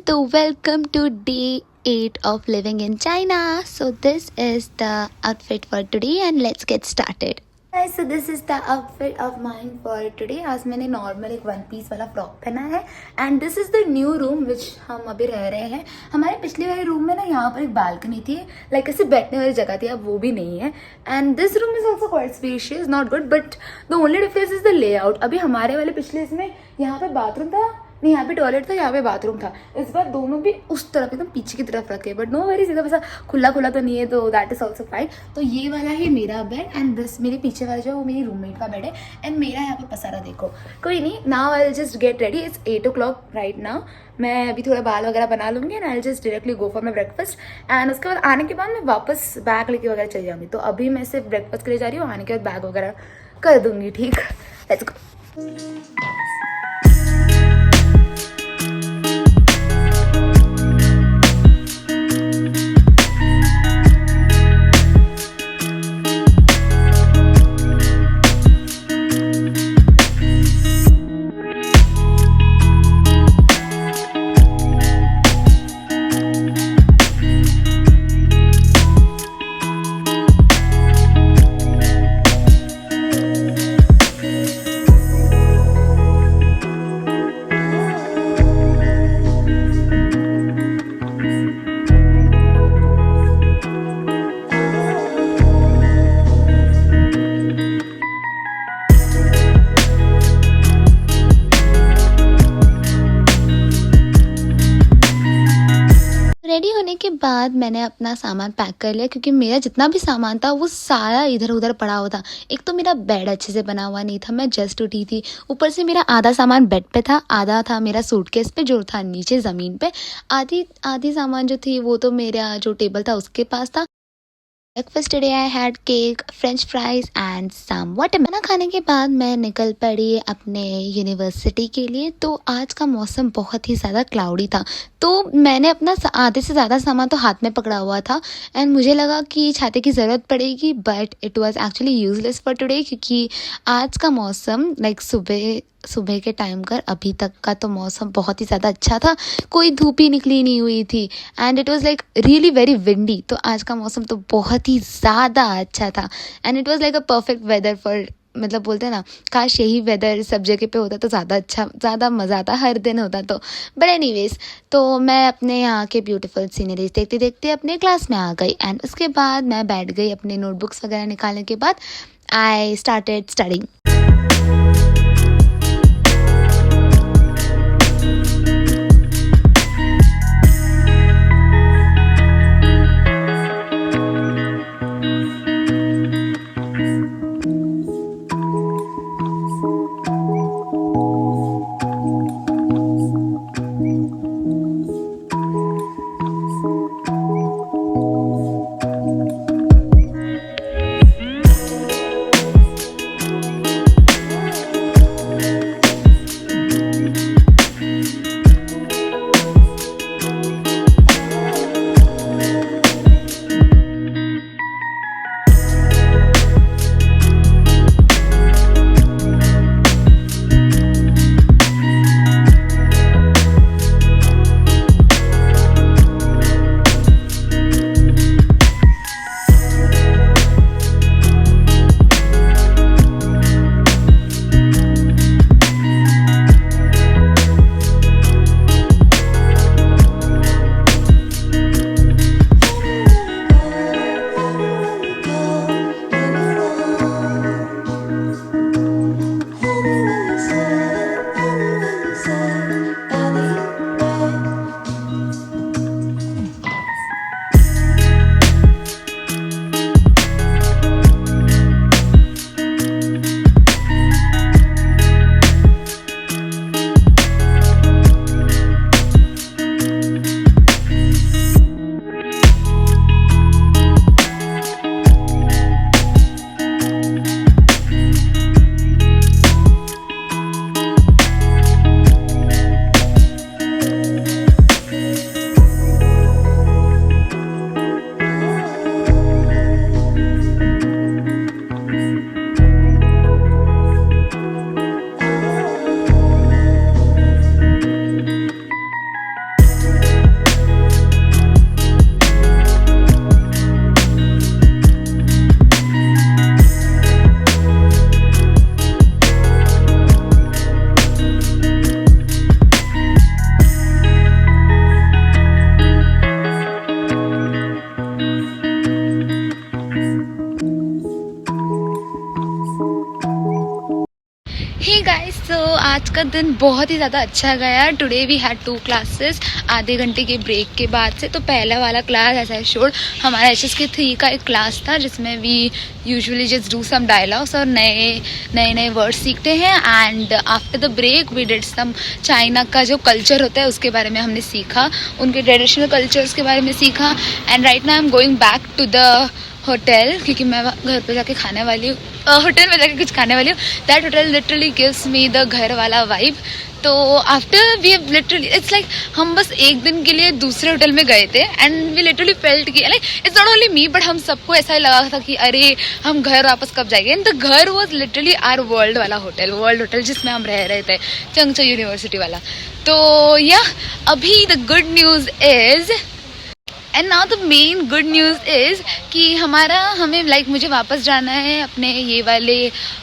So welcome to day 8 of living in China. So this is the outfit for today and let's get started. Guys, so this is the outfit of mine for today. आज मैंने normal एक one piece वाला frock पहना है and this is the new room which हम अभी रह रहे हैं. हमारे पिछले वाले रूम में ना यहाँ पर एक बालकनी थी, लाइक ऐसे बैठने वाली जगह थी, अब वो भी नहीं है. And this room is also quite spacious, not good, but the only difference is the layout. अभी हमारे वाले पिछले इसमें यहाँ पे बाथरूम था नहीं, यहाँ पे टॉयलेट था, यहाँ पे बाथरूम था. इस बार दोनों भी उस तरफ एकदम पीछे की तरफ रखे, बट नो वेरी सीधा वैसा खुला खुला तो नहीं है, तो दैट इज ऑल्सो फाइन. तो ये वाला है मेरा बेड एंड दिस मेरे पीछे वाला जो है वो मेरी रूममेट का बेड है. एंड मेरा यहाँ पे पसारा देखो. कोई नहीं, now I just get ready. It's 8 o'clock right now. मैं अभी थोड़ा बाल वगैरह बना लूँगी and I just directly go for my breakfast. And उसके बाद आने के बाद मैं वापस बैग लेके वगैरह चली जाऊँगी. तो अभी मैं सिर्फ ब्रेकफास्ट के लिए जा रही हूँ, आने के बाद बैग वगैरह कर दूँगी. ठीक, लेट्स गो. रेडी होने के बाद मैंने अपना सामान पैक कर लिया, क्योंकि मेरा जितना भी सामान था वो सारा इधर उधर पड़ा हुआ था. एक तो मेरा बेड अच्छे से बना हुआ नहीं था, मैं जस्ट उठी थी. ऊपर से मेरा आधा सामान बेड पे था, आधा था मेरा सूटकेस पे जो था नीचे ज़मीन पे. आधी सामान जो थी वो तो मेरा जो टेबल था उसके पास था. Breakfast today I had cake, French fries and some water. खाना खाने के बाद मैं निकल पड़ी अपने यूनिवर्सिटी के लिए. तो आज का मौसम बहुत ही ज़्यादा क्लाउडी था, तो मैंने अपना आधे से ज़्यादा सामान तो हाथ में पकड़ा हुआ था एंड मुझे लगा कि छाते की ज़रूरत पड़ेगी, but it was actually useless for today, क्योंकि आज का मौसम लाइक सुबह के टाइम का अभी तक का तो मौसम बहुत ही ज़्यादा अच्छा था. कोई धूप ही निकली नहीं हुई थी and it was like really very windy. तो आज का मौसम तो बहुत ही ज़्यादा अच्छा था and it was like a perfect weather for, मतलब बोलते हैं ना, काश यही वेदर सब जगह पे होता तो ज़्यादा अच्छा, ज़्यादा मज़ा आता, हर दिन होता तो. बट एनीवेज, तो मैं अपने यहाँ के ब्यूटीफुल सीनरीज देखते देखते अपने क्लास में आ गई एंड उसके बाद मैं बैठ गई. अपने नोटबुक्स वगैरह निकालने के बाद आई स्टार्टेड स्टडिंग. का दिन बहुत ही ज़्यादा अच्छा गया। टुडे वी हैड 2 क्लासेस आधे घंटे के ब्रेक के बाद से। तो पहला वाला क्लास एज आई शोड हमारा HSK 3 का एक क्लास था जिसमें we usually just do some dialogues और नए वर्ड्स सीखते हैं। And after the break we did some China का जो कल्चर होता है उसके बारे में हमने सीखा, उनके ट्रेडिशनल कल्चर्स के बारे में सीखा। And right now I am going back to the hotel क्योंकि मैं घर पे जाके खाने वाली हूँ, होटल में जाके कुछ खाने वाली हूँ। That hotel literally gives me the घर वाला वाइब। तो after we have literally it's like हम बस एक दिन के लिए दूसरे होटल में गए थे एंड वी लिटरली फेल्ट कि like it's not only me but हम सबको ऐसा ही लगा था कि अरे हम घर वापस कब जाएंगे। एंड द घर वॉज लिटरली आर वर्ल्ड वाला होटल, वर्ल्ड होटल जिसमें हम रह रहे थे, चंगचो यूनिवर्सिटी वाला। तो या अभी the good news is and now the main good news is कि हमें लाइक मुझे वापस जाना है अपने ये वाले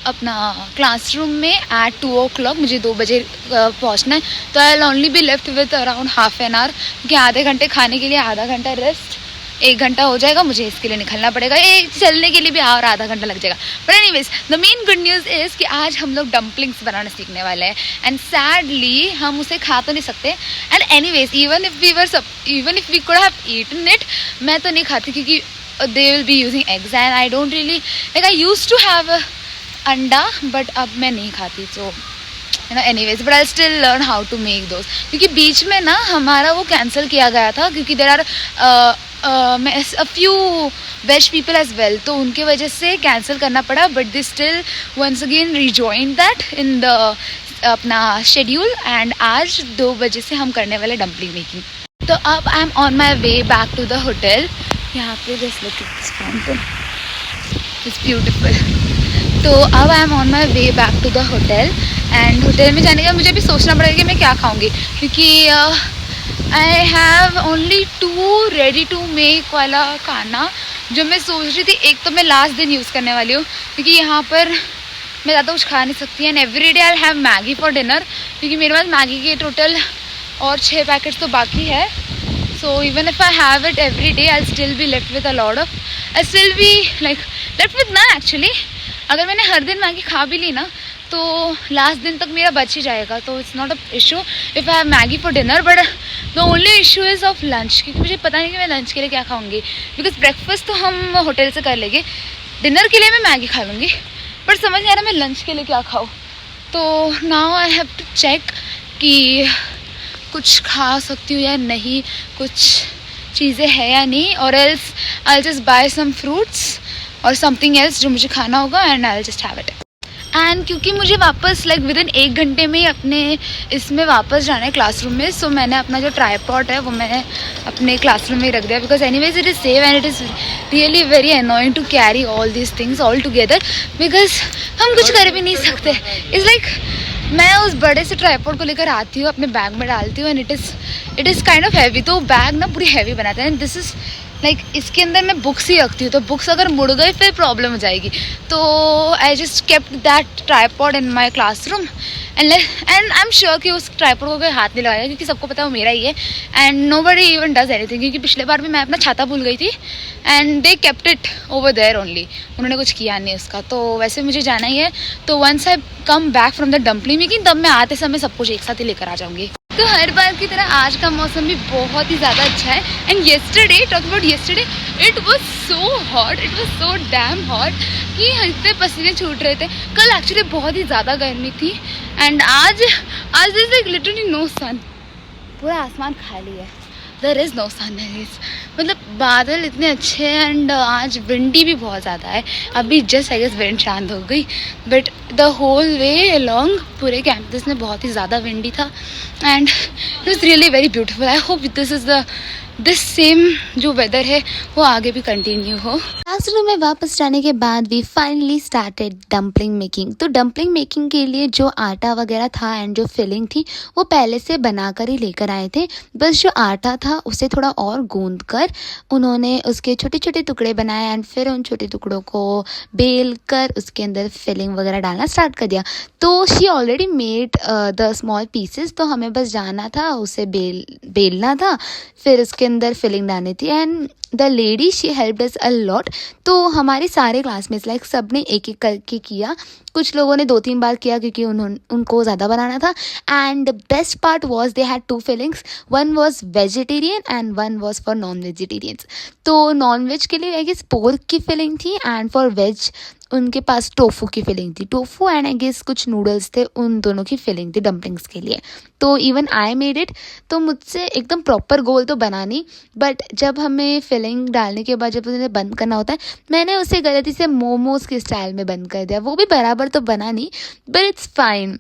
अपना क्लासरूम में एट 2 o'clock। मुझे 2 बजे पहुंचना है। तो I will only B left with around half an hour क्योंकि आधे घंटे खाने के लिए, आधा घंटा रेस्ट, 1 घंटा हो जाएगा। मुझे इसके लिए निकलना पड़ेगा, ये चलने के लिए भी और आधा घंटा लग जाएगा। But anyways the main good news is कि आज हम लोग डम्पलिंग्स बनाना सीखने वाले हैं एंड सैडली हम उसे खा तो नहीं सकते। And anyways even if we could have eaten it, मैं तो नहीं खाती क्योंकि they will be using eggs and I don't really like, I used to have अंडा बट अब मैं नहीं खाती। So anyways but I still learn how to make those क्योंकि बीच में ना हमारा वो कैंसिल किया गया था क्योंकि there are a few veg people as well, तो उनके वजह से कैंसिल करना पड़ा। But they still once again rejoin that in the अपना शेड्यूल एंड आज 2 बजे से हम करने वाले डम्पलिंग मेकिंग। तो अब I am on my way back to the hotel. यहाँ पे just look at this fountain, it's beautiful. तो अब I am on my way back to the hotel and hotel में जाने का मुझे भी सोचना पड़ेगा कि मैं क्या खाऊंगी क्योंकि I have only 2 ready to make वाला खाना जो मैं सोच रही थी। एक तो मैं लास्ट दिन यूज़ करने वाली हूँ क्योंकि यहाँ पर मैं ज़्यादा कुछ खा नहीं सकती। And every day I have Maggi for dinner क्योंकि मेरे पास मैगी के टोटल और 6 पैकेट्स तो बाकी है। So even if I have it every day I still be left with a lot of, I still be like left with none actually. अगर मैंने हर दिन मैगी खा भी ली ना तो लास्ट दिन तक मेरा बच ही जाएगा। तो it's not a issue if I have Maggi for dinner. But the only issue is of lunch क्योंकि मुझे पता नहीं कि मैं लंच के लिए क्या खाऊंगी बिकॉज ब्रेकफास्ट तो हम होटल से कर लेंगे, डिनर के लिए मैं मैगी खा लूँगी बट समझ नहीं आ रहा मैं लंच के लिए क्या खाऊँ। तो now I have to check कि कुछ खा सकती हूँ या नहीं, कुछ चीज़ें हैं या नहीं, और else I just buy some fruits और समथिंग एल्स जो मुझे खाना होगा and I just have it. And क्योंकि मुझे वापस लाइक विद इन 1 घंटे में ही अपने इसमें वापस जाना है क्लासरूम में, सो मैंने अपना जो ट्राइपॉड है वो मैंने अपने क्लासरूम में ही रख दिया because anyways it is safe and it is really very annoying to carry all these things all together because हम कुछ कर भी नहीं सकते। इट्स लाइक मैं उस बड़े से ट्राइपॉड को लेकर आती हूँ, अपने बैग में डालती हूँ and it is kind of heavy. तो बैग ना पूरी हैवी बनाता है एंड दिस इज़ लाइक इसके अंदर मैं बुक्स ही रखती हूँ तो बुक्स अगर मुड़ गई फिर प्रॉब्लम हो जाएगी। तो I just kept that tripod in my classroom and I am sure कि उस ट्राइपॉड को कोई हाथ नहीं लगाएगा क्योंकि सबको पता है वो मेरा ही है and nobody even does anything. क्योंकि पिछले बार भी मैं अपना छाता भूल गई थी and they kept it over there only, उन्होंने कुछ किया नहीं उसका। तो वैसे मुझे जाना ही है, तो once I come back from the dumpling making तब मैं आते समय सब कुछ एक साथ ही लेकर आ जाऊँगी। तो हर बार की तरह आज का मौसम भी बहुत ही ज़्यादा अच्छा है and yesterday talk about yesterday it was so hot, it was so damn hot कि इतने पसीने छूट रहे थे। कल एक्चुअली बहुत ही ज़्यादा गर्मी थी एंड आज इज लाइक लिटरली नो सन, पूरा आसमान खाली है, देयर इज़ नो सन। मतलब बादल इतने अच्छे हैं एंड आज विंडी भी बहुत ज़्यादा है। अभी जस्ट आई गेस विंड शांत हो गई but the whole way along पूरे कैंपस में बहुत ही ज़्यादा विंडी था and it was really very beautiful. I hope this same जो वेदर है वो आगे भी कंटिन्यू हो। क्लासरूम में वापस जाने के बाद we finally started dumpling making. तो डम्पलिंग मेकिंग के लिए जो आटा वगैरह था एंड जो फिलिंग थी वो पहले से बनाकर ही लेकर आए थे। बस जो आटा था उसे थोड़ा और गूंद कर उन्होंने उसके छोटे छोटे टुकड़े बनाए एंड फिर उन छोटे टुकड़ों को बेल कर उसके अंदर फिलिंग वगैरह डालना स्टार्ट कर दिया। तो she already made the small pieces, तो हमें बस जाना था उसे बेलना था, फिर उसके उसके अंदर फिलिंग डालनी थी and the lady she helped us a lot. तो हमारे सारे क्लासमेट्स लाइक सब ने एक एक करके किया, कुछ लोगों ने 2-3 बार किया क्योंकि उनको ज़्यादा बनाना था। And best part was they had 2 fillings, one was vegetarian and one was for non vegetarians. तो नॉन वेज के लिए आई गेस पोर्क की फिलिंग थी एंड फॉर वेज उनके पास टोफू की फिलिंग थी, टोफू एंड आई गेस कुछ नूडल्स थे, उन दोनों की फिलिंग थी डम्पलिंग्स के लिए। तो इवन आई मेड इट। तो मुझसे एकदम प्रॉपर गोल तो बना नहीं, बट जब हमें फिलिंग डालने के बाद जब उन्हें बंद करना होता है, मैंने उसे गलती से मोमोज के स्टाइल में बंद कर दिया। वो भी बराबर तो बना नहीं, बट इट्स फाइन,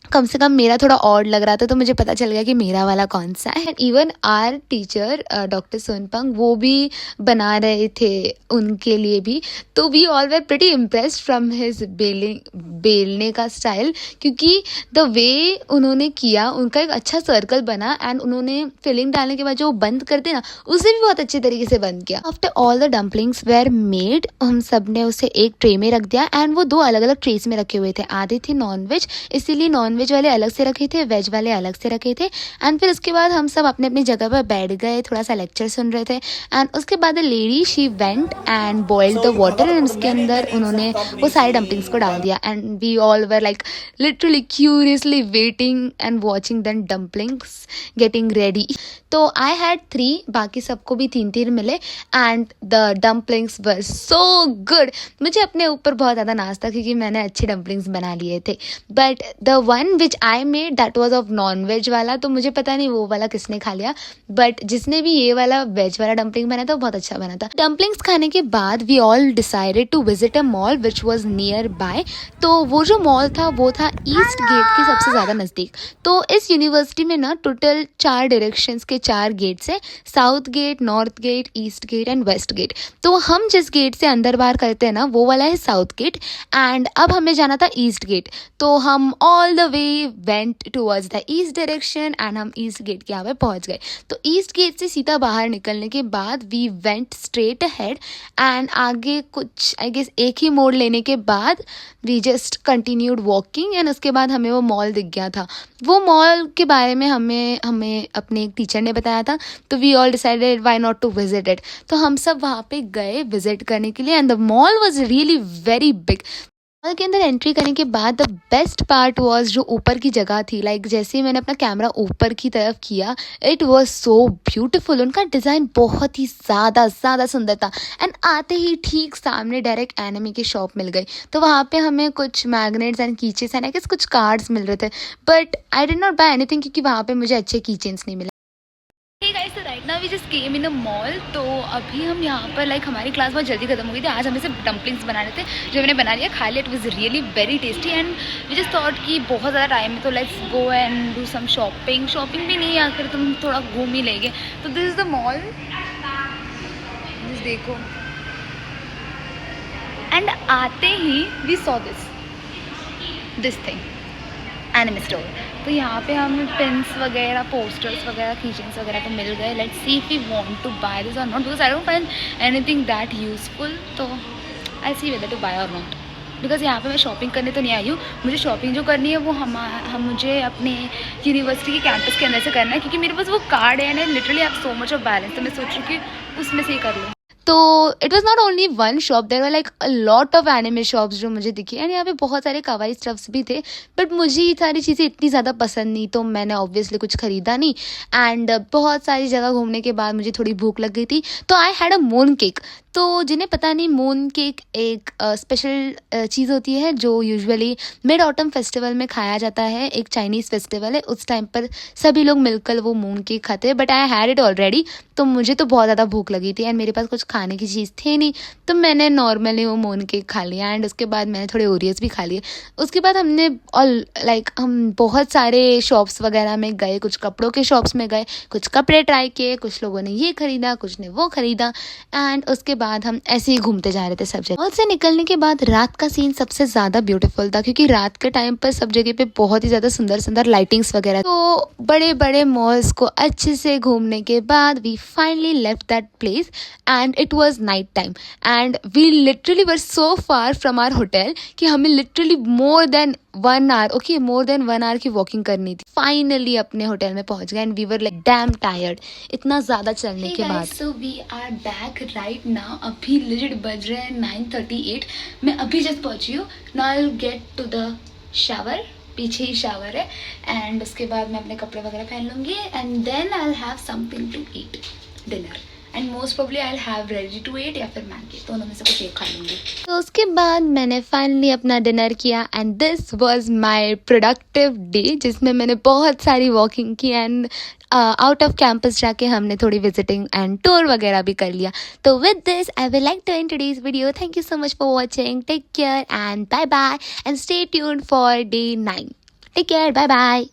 कम से कम मेरा थोड़ा ऑड लग रहा था तो मुझे पता चल गया कि मेरा वाला कौन सा है। Even our teacher doctor Sonpang वो भी बना रहे थे उनके लिए भी। तो we all were pretty impressed from his बेलने का स्टाइल, क्योंकि द वे उन्होंने किया, उनका एक अच्छा सर्कल बना एंड उन्होंने फिलिंग डालने के बाद जो बंद करते ना, उसे भी बहुत अच्छे तरीके से बंद किया। After all the dumplings were made, हम सब ने उसे एक ट्रे में रख दिया एंड वो 2 अलग अलग ट्रेस में रखे हुए थे। आधे थे नॉन वेज, इसीलिए नॉन वेज वाले अलग से रखे थे, वेज वाले अलग से रखे थे। एंड फिर उसके बाद हम सब अपने अपनी जगह पर बैठ गए, थोड़ा सा लेक्चर सुन रहे थे। एंड उसके बाद the lady she went and boiled the water and उसके अंदर उन्होंने वो सारे डम्पलिंग्स को डाल दिया। And we all were like literally curiously waiting and watching the dumplings getting ready. तो आई हैड 3, बाकी सबको भी 3-3 मिले and the dumplings were so good. मुझे अपने ऊपर बहुत ज़्यादा नाज था क्योंकि मैंने अच्छे डम्पलिंग्स बना लिए थे। But the one which I made that was of non veg वाला, तो मुझे पता नहीं वो वाला किसने खा लिया, बट जिसने भी ये वाला वेज वाला डम्पलिंग बनाया था वो बहुत अच्छा बना था। डम्पलिंग्स खाने के बाद we all decided to visit a mall which was nearby. तो वो जो मॉल था वो था ईस्ट गेट के सबसे ज़्यादा नज़दीक। तो इस यूनिवर्सिटी में ना टोटल 4 डायरेक्शंस के 4 गेट्स है, south gate, north gate, east gate and west gate. तो हम जिस गेट से अंदर बाहर करते हैं ना वो वाला है साउथ गेट एंड अब हमें जाना था ईस्ट गेट। तो हम all the way went towards the east direction and हम ईस्ट गेट के यहाँ पे पहुँच गए। तो ईस्ट गेट से सीधा बाहर निकलने के बाद we went straight ahead and आगे कुछ आई गेस एक ही मोड़ लेने के बाद we just continued walking and उसके बाद हमें वो मॉल दिख गया था। वो मॉल के बारे में हमें अपने एक टीचर ने बताया था, तो we all decided why not to visit it. तो हम सब वहाँ पे गए विजिट करने के लिए and the mall was really very big. Mall के अंदर एंट्री करने के बाद द बेस्ट पार्ट वाज जो ऊपर की जगह थी, लाइक जैसे ही मैंने अपना कैमरा ऊपर की तरफ किया, इट वाज सो ब्यूटीफुल। उनका डिज़ाइन बहुत ही ज़्यादा सुंदर था एंड आते ही ठीक सामने डायरेक्ट एनिमी की शॉप मिल गई। तो वहाँ पे हमें कुछ magnets and keychains and I guess कुछ कार्ड्स मिल रहे थे, but I did not buy anything क्योंकि वहाँ पे मुझे अच्छे कीचेन्स नहीं मिले। Hey guys, so right now we just came in a mall। तो अभी हम यहाँ पर लाइक हमारी क्लास बहुत जल्दी खत्म हो गई थी। आज हमें सिर्फ डम्पलिंग्स बनाने थे, जो मैंने बना लिया, खा लिया। It was really very tasty and we just thought कि बहुत ज़्यादा टाइम है तो let's go and do some shopping भी नहीं, आखिर तुम थोड़ा घूम ही लेंगे। तो दिस इज़ द मॉल, देखो। एंड आते ही we saw this thing, anime store. तो यहाँ पे हमें पिन्स वगैरह, पोस्टर्स वगैरह, कीचेन्स वगैरह तो मिल गए। Let's see if we want to buy this और not, because I don't find anything that useful. तो I see whether to buy और नॉट, बिकॉज यहाँ पे मैं शॉपिंग करने तो नहीं आई हूँ। मुझे शॉपिंग जो करनी है वो मुझे अपने यूनिवर्सिटी के कैंपस के अंदर से करना है, क्योंकि मेरे पास वो कार्ड है and literally have so much of balance. तो मैं सोच रही हूँ कि उसमें से ही कर लूँ। तो it was not only one shop, there were like a lot of anime shops जो मुझे दिखी एंड यहाँ पे बहुत सारे कवाई स्टफ्स भी थे, बट मुझे ये सारी चीज़ें इतनी ज़्यादा पसंद नहीं, तो मैंने ऑब्वियसली कुछ ख़रीदा नहीं। एंड बहुत सारी जगह घूमने के बाद मुझे थोड़ी भूख लग गई थी, तो I had a moon cake. तो जिन्हें पता नहीं, मून केक एक स्पेशल चीज़ होती है जो यूजुअली मिड ऑटम फेस्टिवल में खाया जाता है। एक चाइनीज़ फेस्टिवल है, उस टाइम पर सभी लोग मिलकर वो मून केक खाते हैं, but I had it already. तो मुझे तो बहुत ज़्यादा भूख लगी थी एंड मेरे पास कुछ खाने की चीज़ थी नहीं, तो मैंने नॉर्मली वो मून केक खा लिया एंड उसके बाद मैंने थोड़े ओरियस भी खा लिए। उसके बाद हमने हम बहुत सारे शॉप्स वगैरह में गए, कुछ कपड़ों के शॉप्स में गए, कुछ कपड़े ट्राई किए, कुछ लोगों ने ये ख़रीदा, कुछ ने वो ख़रीदा एंड उसके बाद हम ऐसे ही घूमते जा रहे थे सब जगह। मॉल से निकलने के बाद रात का सीन सबसे ज़्यादा ब्यूटीफुल था, क्योंकि रात के टाइम पर सब जगह पे बहुत ही ज़्यादा सुंदर सुंदर लाइटिंग्स वगैरह। तो बड़े बड़े मॉल्स को अच्छे से घूमने के बाद we finally left that place and it was night time and we literally were so far from our hotel कि हमें literally more than 1 hour, okay, more than 1 hour की वॉकिंग करनी थी। फाइनली अपने होटल में पहुंच गए and we were like damn tired इतना ज़्यादा चलने के बाद। So we are back right now. अभी लिजिट बज रहे हैं 9:38। मैं अभी जस्ट पहुंची हूँ। Now I will get to the shower, पीछे ही शावर है, एंड उसके बाद मैं अपने कपड़े वगैरह पहन लूँगी and then I will have something to eat dinner and most probably I will have ready to eat या फिर मैगी, दोनों में से कुछ एक खा लूँगी। तो उसके बाद मैंने फाइनली अपना डिनर किया and this was my productive day, जिसमें मैंने बहुत सारी वॉकिंग की एंड आउट ऑफ कैंपस जाके हमने थोड़ी विजिटिंग एंड टूर वगैरह भी कर लिया। तो with this I will like to end today's video. Thank you so much for watching. Take care and bye bye and stay tuned for day 9। Take care, bye bye.